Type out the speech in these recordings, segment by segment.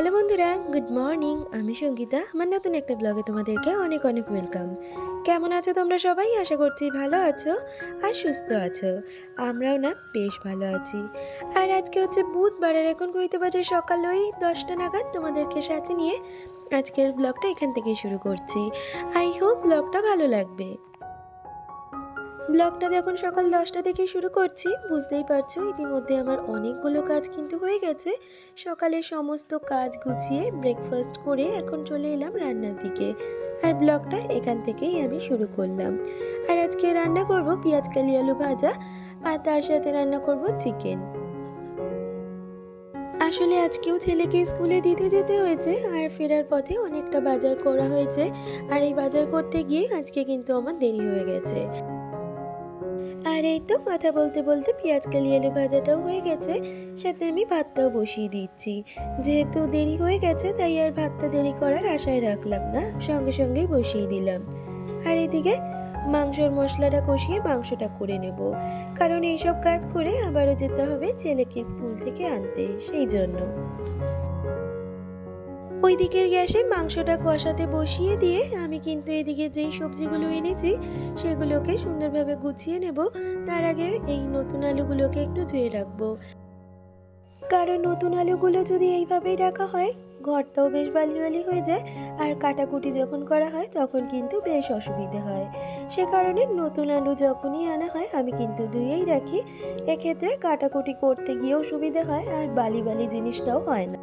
Hello বন্ধুরা, good morning. আমি সঙ্গীতা। আমার নতুন একটা ব্লগে তোমাদেরকে অনেক অনেক ওয়েলকাম। কেমন আছো তোমরা সবাই? আশা করছি ভালো আছো আর সুস্থ আছো। আমরাও না বেশ ভালো আছি। আর আজকে হচ্ছে বুধবার, আর এখন কইতে বাজে সকাল ওই 10টা নাগাদ। তোমাদেরকে সাথে নিয়ে আজকের ব্লগটা এখান থেকেই শুরু করছি। আই হোপ ব্লগটা ভালো লাগবে। ব্লগটা যখন সকাল 10টা থেকে শুরু করছি, বুঝতেই পারছো ইতিমধ্যে আমার অনেকগুলো কাজ কিন্তু হয়ে গেছে। সকালে সমস্ত কাজ গুছিয়ে ব্রেকফাস্ট করে এখন চলে এলাম রান্নার দিকে, আর ব্লগটা এখান থেকেই আমি শুরু করলাম। আর আজকে রান্না করব পেঁয়াজ কালি আলু ভাজা, আর তার সাথে রান্না করব চিকেন। আসলে আজকেও ছেলেকে স্কুলে দিতে যেতে হয়েছে, আর ফেরার পথে অনেকটা বাজার করা হয়েছে। আর এই বাজার করতে গিয়ে আজকে কিন্তু আমার দেরি হয়ে গেছে। আর এই তো কথা বলতে বলতে পেঁয়াজ কালি আলু ভাজাটাও হয়ে গেছে, সাথে আমি ভাতটাও বসিয়ে দিচ্ছি। যেহেতু দেরি হয়ে গেছে তাই আর ভাতটা দেরি করার আশায় রাখলাম না, সঙ্গে সঙ্গেই বসিয়ে দিলাম। আর এদিকে মাংসর মশলাটা কষিয়ে মাংসটা করে নেব, কারণ এইসব কাজ করে আবারও যেতে হবে ছেলেকে স্কুল থেকে আনতে, সেই জন্য। ওই দিকের গ্যাসে মাংসটা কষাতে বসিয়ে দিয়ে আমি কিন্তু এদিকে যেই সবজিগুলো এনেছি সেগুলোকে সুন্দরভাবে গুছিয়ে নেব। তার আগে এই নতুন আলুগুলোকে একটু ধুয়ে রাখবো, কারণ নতুন আলুগুলো যদি এইভাবেই রাখা হয় ঘরটাও বেশ বালি বালি হয়ে যায়, আর কাটাকুটি যখন করা হয় তখন কিন্তু বেশ অসুবিধে হয়। সে কারণে নতুন আলু যখনই আনা হয় আমি কিন্তু ধুয়েই রাখি। এক্ষেত্রে কাটাকুটি করতে গিয়েও সুবিধা হয়, আর বালি বালি জিনিসটাও হয় না।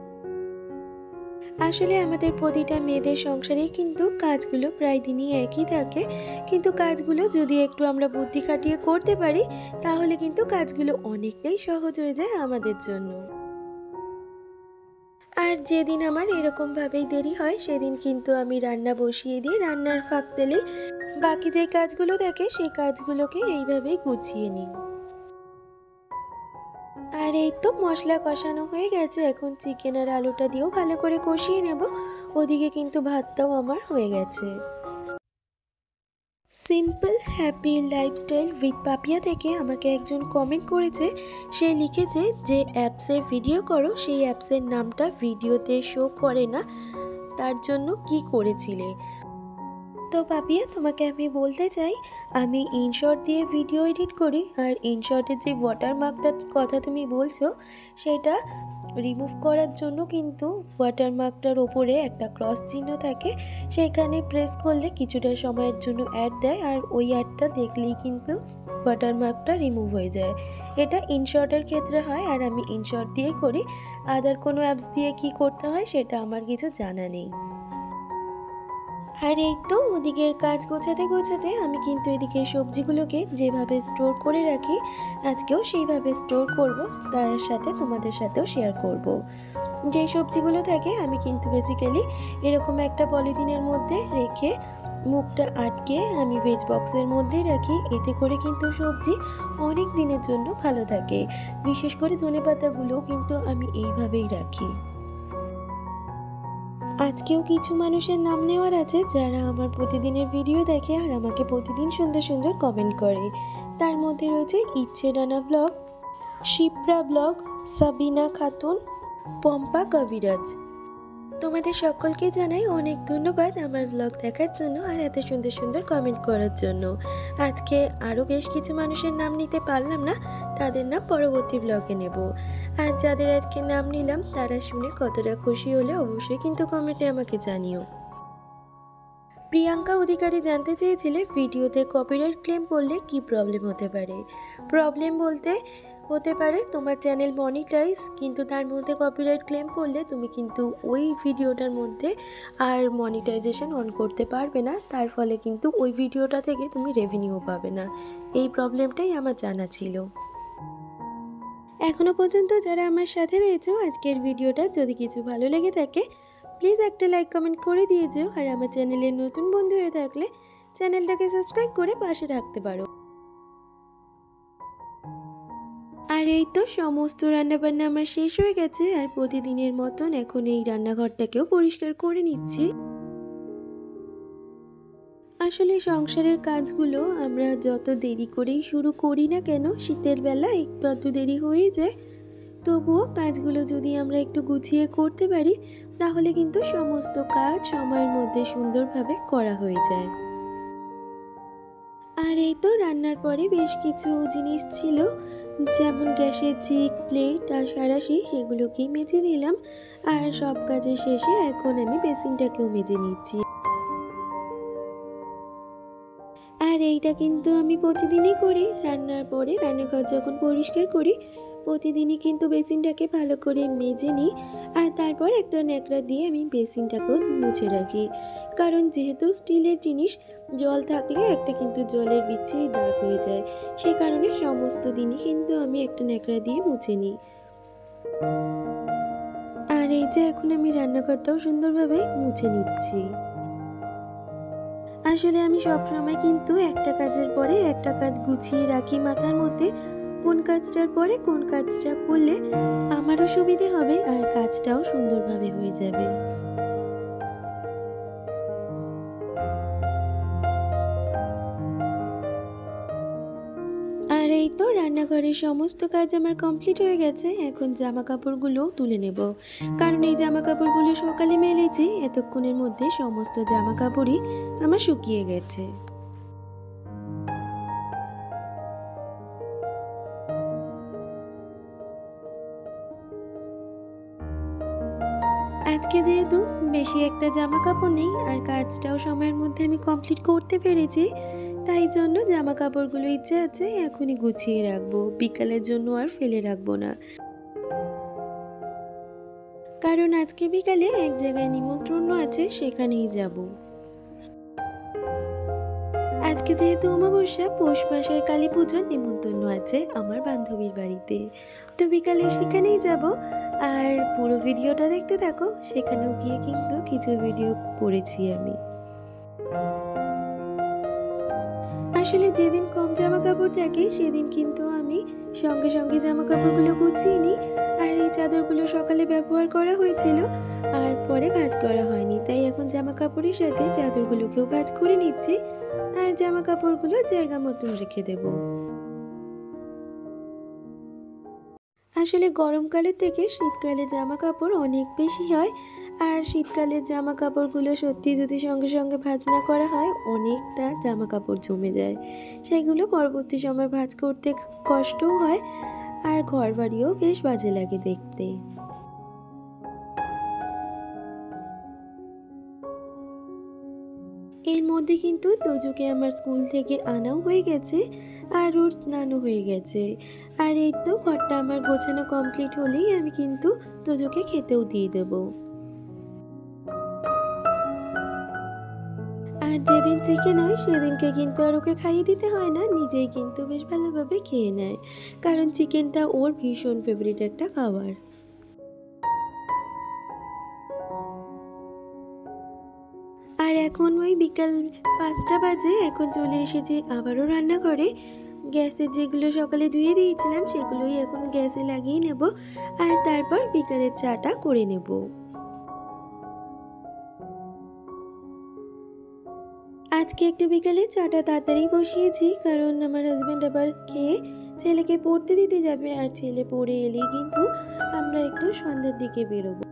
আসলে আমাদের প্রতিটা মেয়েদের সংসারেই কিন্তু কাজগুলো প্রায় দিনই একই থাকে, কিন্তু কাজগুলো যদি একটু আমরা বুদ্ধি খাটিয়ে করতে পারি তাহলে কিন্তু কাজগুলো অনেকটাই সহজ হয়ে যায় আমাদের জন্য। আর যেদিন আমার এরকমভাবেই দেরি হয় সেদিন কিন্তু আমি রান্না বসিয়ে দিয়ে রান্নার ফাঁক পেলে বাকি যে কাজগুলো থাকে সেই কাজগুলোকে এইভাবেই গুছিয়ে নিই। আর এই তো মশলা কষানো হয়ে গেছে, এখন চিকেন আর আলুটা দিয়েও ভালো করে কষিয়ে নেব। ওদিকে কিন্তু ভাতটাও আমার হয়ে গেছে। Simple happy lifestyle with Papiya থেকে আমাকে একজন কমেন্ট করেছে। সে লিখেছে যে অ্যাপসে ভিডিও করো, সেই অ্যাপসের নামটা ভিডিওতে শো করে না, তার জন্য কি করেছিলে? তো পাপিয়া, তোমাকে আমি বলতে চাই, আমি ইনশর্ট দিয়ে ভিডিও এডিট করি, আর ইনশর্টের যে ওয়াটারমার্কটার কথা তুমি বলছো সেটা রিমুভ করার জন্য কিন্তু ওয়াটারমার্কটার ওপরে একটা ক্রস চিহ্ন থাকে, সেখানে প্রেস করলে কিছুটা সময়ের জন্য অ্যাড দেয়, আর ওই অ্যাডটা দেখলেই কিন্তু ওয়াটারমার্কটা রিমুভ হয়ে যায়। এটা ইনশর্টের ক্ষেত্রে হয়, আর আমি ইনশর্ট দিয়েই করি। আদার কোনো অ্যাপস দিয়ে কি করতে হয় সেটা আমার কিছু জানা নেই। আর এই তো ওদিকের কাজ গোছাতে গোছাতে আমি কিন্তু এদিকে সবজিগুলোকে যেভাবে স্টোর করে রাখি আজকেও সেইভাবে স্টোর করব, তার সাথে তোমাদের সাথেও শেয়ার করব। যে সবজিগুলো থাকে আমি কিন্তু বেসিক্যালি এরকম একটা পলিথিনের মধ্যে রেখে মুখটা আটকে আমি ভেজ বক্সের মধ্যেই রাখি, এতে করে কিন্তু সবজি অনেক দিনের জন্য ভালো থাকে। বিশেষ করে ধনেপাতাগুলোও কিন্তু আমি এইভাবেই রাখি। আজকেও কিছু মানুষের নাম নেওয়ার আছে যারা আমার প্রতিদিনের ভিডিও দেখে আর আমাকে প্রতিদিন সুন্দর সুন্দর কমেন্ট করে। তার মধ্যে রয়েছে ইচ্ছে ডানা ব্লগ, শিপ্রা ব্লগ, সাবিনা খাতুন, পম্পা কবিরাজ। তোমাদের সকলকে জানাই অনেক ধন্যবাদ আমার ব্লগ দেখার জন্য আর এত সুন্দর সুন্দর কমেন্ট করার জন্য। আজকে আরও বেশ কিছু মানুষের নাম নিতে পারলাম না, তাদের নাম পরবর্তী ব্লগে নেব। আর যাদের আজকে নাম নিলাম তারা শুনে কতটা খুশি হলে অবশ্যই কিন্তু কমেন্টে আমাকে জানিও। প্রিয়াঙ্কা অধিকারী জানতে চেয়েছিলে ভিডিওতে কপিরাইট ক্লেম করলে কি প্রবলেম হতে পারে। প্রবলেম বলতে হতে পারে তোমার চ্যানেল মনিটাইজ, কিন্তু তার মধ্যে কপিরাইট ক্লেম করলে তুমি কিন্তু ওই ভিডিওটার মধ্যে আর মনিটাইজেশন অন করতে পারবে না, তার ফলে কিন্তু ওই ভিডিওটা থেকে তুমি রেভিনিউ পাবে না। এই প্রবলেমটাই আমার জানা ছিল। এখনও পর্যন্ত যারা আমার সাথে রয়েছে আজকের ভিডিওটা যদি কিছু ভালো লেগে থাকে প্লিজ একটা লাইক কমেন্ট করে দিয়ে যেও, আর আমার চ্যানেলের নতুন বন্ধু হয়ে থাকলে চ্যানেলটাকে সাবস্ক্রাইব করে পাশে রাখতে পারো। আর এই তো সমস্ত রান্নাবান্না আমার শেষ হয়ে গেছে, আর প্রতিদিনের মতন এখন এই রান্নাঘরটাকেও পরিষ্কার করে নিচ্ছি। আসলে সংসারের কাজগুলো আমরা যত দেরি করেই শুরু করি না কেন শীতের বেলা একটু আধটু দেরি হয়ে যায়। তবুও কাজগুলো যদি আমরা একটু গুছিয়ে করতে পারি তাহলে কিন্তু সমস্ত কাজ সময়ের মধ্যে সুন্দরভাবে করা হয়ে যায়। আর এই তো রান্নার পরে বেশ কিছু জিনিস ছিল, যেমন গ্যাসের চিক, প্লেট আর সাঁড়াশি, সেগুলোকেই মেজে নিলাম। আর সব কাজের শেষে এখন আমি বেসিনটাকেও মেজে নিচ্ছি। আর এইটা কিন্তু আমি প্রতিদিনই করি। রান্নার পরে রান্নাঘর যখন পরিষ্কার করি প্রতিদিনই কিন্তু বেসিনটাকে ভালো করে মেজে নিই। আর তারপর একটা ন্যাকড়া দিয়ে আমি বেসিনটাকেও মুছে রাখি, কারণ যেহেতু স্টিলের জিনিস জল থাকলে একটা কিন্তু জলের বিচ্ছিরি দাগ হয়ে যায়। সে কারণে সমস্ত দিনই কিন্তু আমি একটা ন্যাকড়া দিয়ে মুছে নিই। আর এই যে এখন আমি রান্নাঘরটাও সুন্দরভাবে মুছে নিচ্ছি। আসলে আমি সবসময় কিন্তু একটা কাজের পরে একটা কাজ গুছিয়ে রাখি মাথার মধ্যে, কোন কাজটার পরে কোন কাজটা করলে আমারও সুবিধে হবে আর কাজটাও সুন্দরভাবে হয়ে যাবে। আর এই তো রান্নাঘরের সমস্ত কাজ আমার কমপ্লিট হয়ে গেছে। এখন জামা কাপড়গুলোও তুলে নেব, কারণ এই জামা কাপড়গুলো সকালে মেলেছি, এতক্ষণের মধ্যে সমস্ত জামা কাপড়ই আমার শুকিয়ে গেছে। আজকে যেহেতু বেশি একটা জামা কাপড় নেই আর কাজটাও সময়ের মধ্যে আমি কমপ্লিট করতে পেরেছি, তাই জন্য জামা কাপড়গুলো ইচ্ছে আছে এখনই গুছিয়ে রাখবো, বিকালের জন্য আর ফেলে রাখবো না। কারণ আজকে বিকালে এক জায়গায় নিমন্ত্রণ আছে, সেখানেই যাব। আজকে যেহেতু অমাবস্যা, পৌষ মাসের কালী পুজোর নিমন্ত্রণ আছে আমার বান্ধবীর বাড়িতে, তো বিকালে সেখানেই যাব। আর পুরো ভিডিওটা দেখতে থাকো, সেখানেও গিয়ে কিন্তু কিছু ভিডিও করেছি আমি। আসলে যেদিন কম জামা কাপড় থাকে সেদিন কিন্তু আমি সঙ্গে সঙ্গে জামা কাপড়গুলো গুছিয়ে নিই। আর এই চাদরগুলো সকালে ব্যবহার করা হয়েছিল আর পরে ভাঁজ করা হয়নি, তাই এখন জামা কাপড়ের সাথে চাদরগুলোকেও ভাঁজ করে নিচ্ছি আর জামা কাপড়গুলো জায়গা মতন রেখে দেবো। আসলে গরমকালের থেকে শীতকালে জামা কাপড় অনেক বেশি হয়। আর শীতকালের জামা কাপড়গুলো সত্যি যদি সঙ্গে সঙ্গে ভাঁজ না করা হয় অনেকটা জামা কাপড় জমে যায়, সেগুলো পরবর্তী সময় ভাঁজ করতে কষ্টও হয় আর ঘর বাড়িও বেশ বাজে লাগে দেখতে। এর মধ্যে কিন্তু তোজুকে আমার স্কুল থেকে আনাও হয়ে গেছে আর ওর স্নানও হয়ে গেছে। আর এই তো ঘরটা আমার গোছানো কমপ্লিট হলেই আমি কিন্তু তোজুকে খেতেও দিয়ে দেবো। আর যেদিন চিকেন হয় সেদিনকে কিন্তু আর ওকে খাইয়ে দিতে হয় না, নিজেই কিন্তু বেশ ভালোভাবে খেয়ে নেয়, কারণ চিকেনটা ওর ভীষণ ফেভারিট একটা খাবার। আর এখন ওই বিকাল 5টা বাজে, এখন চলে এসেছি আবারও রান্নাঘরে। গ্যাসের যেগুলো সকালে ধুয়ে দিয়েছিলাম সেগুলোই এখন গ্যাসে লাগিয়ে নেব আর তারপর বিকালের চাটা করে নেব। আজকে একটু বিকালে চাটা তাড়াতাড়ি বসিয়েছি, কারণ আমার হাজব্যান্ড আবার খেয়ে ছেলেকে পড়তে দিতে যাবে আর ছেলে পড়ে এলেই কিন্তু আমরা একটু সন্ধ্যার দিকে বেরোবো।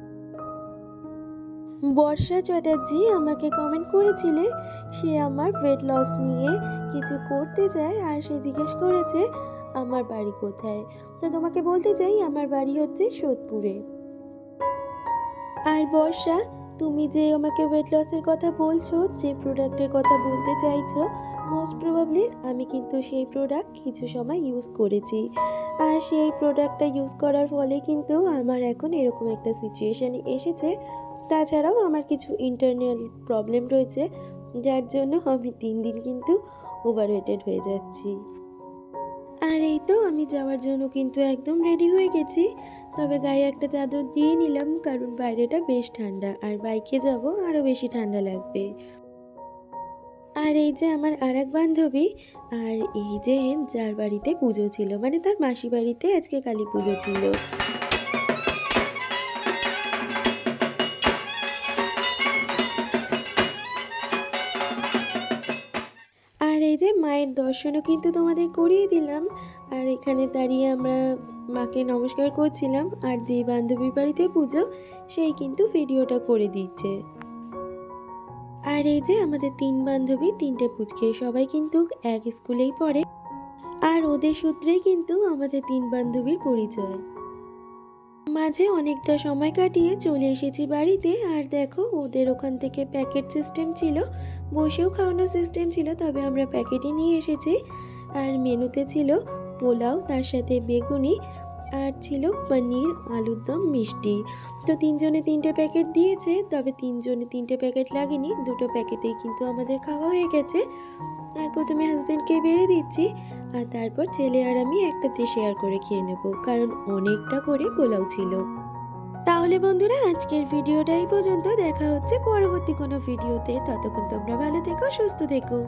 বর্ষা চ্যাটার্জি আমাকে কমেন্ট করেছিলে, সে আমার ওয়েট লস নিয়ে কিছু করতে চায় আর সে জিজ্ঞেস করেছে আমার বাড়ি কোথায়। তো তোমাকে বলতে চাই আমার বাড়ি হচ্ছে সোদপুরে। আর বর্ষা, তুমি যে আমাকে ওয়েট লসের কথা বলছো, যে প্রোডাক্টের কথা বলতে চাইছো, মোস্ট প্রবাবলি আমি কিন্তু সেই প্রোডাক্ট কিছু সময় ইউজ করেছি। আর সেই প্রোডাক্টটা ইউজ করার ফলে কিন্তু আমার এখন এরকম একটা সিচুয়েশান এসেছে। তাছাড়াও আমার কিছু ইন্টারনাল প্রবলেম রয়েছে, যার জন্য আমি 3 দিন কিন্তু ওভারওয়েটেড হয়ে যাচ্ছি। আর এই তো আমি যাওয়ার জন্য কিন্তু একদম রেডি হয়ে গেছি, তবে গায়ে একটা চাদর দিয়ে নিলাম কারণ বাইরেটা বেশ ঠান্ডা আর বাইকে যাব আরও বেশি ঠান্ডা লাগবে। আর এই যে আমার আরেক বান্ধবী, আর এই যে যার বাড়িতে পুজো ছিল, মানে তার মাসি বাড়িতে আজকে কালী পুজো ছিল। আর এই যে মায়ের দর্শনও কিন্তু তোমাদের করিয়ে দিলাম। আর এখানে দাঁড়িয়ে আমরা মাকে নমস্কার করছিলাম, আর যে বান্ধবীর বাড়িতে পুজো সেই কিন্তু ভিডিওটা করে দিচ্ছে। আর এই যে আমাদের 3 বান্ধবী, 3টে পুচকে, সবাই কিন্তু এক স্কুলেই পড়ে, আর ওদের সূত্রেই কিন্তু আমাদের 3 বান্ধবীর পরিচয়। মাঝে অনেকটা সময় কাটিয়ে চলে এসেছি বাড়িতে, আর দেখো ওদের ওখান থেকে প্যাকেট সিস্টেম ছিল, বসেও খাওয়ানোর সিস্টেম ছিল, তবে আমরা প্যাকেটই নিয়ে এসেছি। আর মেনুতে ছিল পোলাও, তার সাথে বেগুনি, আর ছিল পনির, আলুর দম, মিষ্টি। তো 3 জনে 3টে প্যাকেট দিয়েছে, তবে 3 জনে 3টে প্যাকেট লাগেনি, 2টো প্যাকেটেই কিন্তু আমাদের খাওয়া হয়ে গেছে। আর প্রথমে হাজব্যান্ডকে বেড়ে দিচ্ছি, আর তারপর ছেলে আর আমি একটাতে শেয়ার করে খেয়ে নেব, কারণ অনেকটা করে পোলাও ছিল। তাহলে বন্ধুরা, আজকের ভিডিওটা এই পর্যন্ত। দেখা হচ্ছে পরবর্তী কোনো ভিডিওতে। ততক্ষণ তোমরা ভালো থেকো, সুস্থ থেকো।